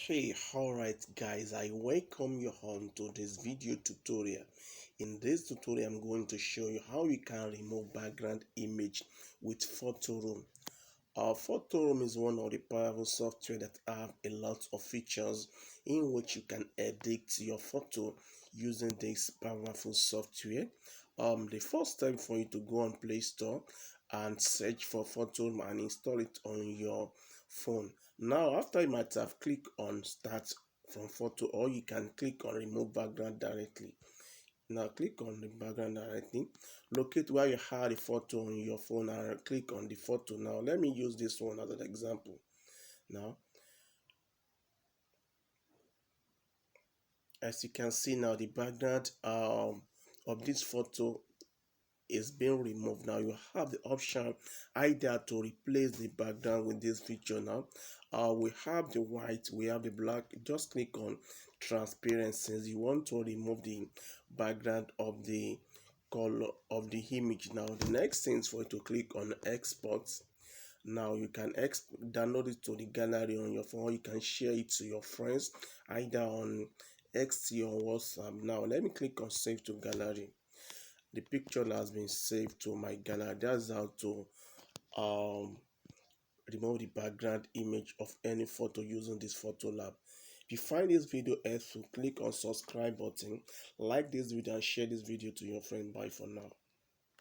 Hey, alright guys, I welcome you on to this video tutorial. In this tutorial, I'm going to show you how you can remove background image with Photoroom. Photoroom is one of the powerful software that have a lot of features in which you can edit your photo using this powerful software. The first step for you to go on Play Store and search for Photoroom and install it on your phone. Now, after you might have clicked on Start from Photo, or you can click on Remove Background directly. Now click on the background directly, locate where you had the photo on your phone and click on the photo. Now let me use this one as an example. Now as you can see, now the background of this photo is being removed. Now you have the option either to replace the background with this feature. Now we have the white, we have the black. Just click on transparency. You want to remove the background of the color of the image. Now the next thing is for you to click on export. Now you can download it to the gallery on your phone. You can share it to your friends either on XT or WhatsApp. Now let me click on save to gallery. The picture has been saved to my gallery. That's how to remove the background image of any photo using this Photolab. If you find this video helpful, click on subscribe button, like this video and share this video to your friend. Bye for now.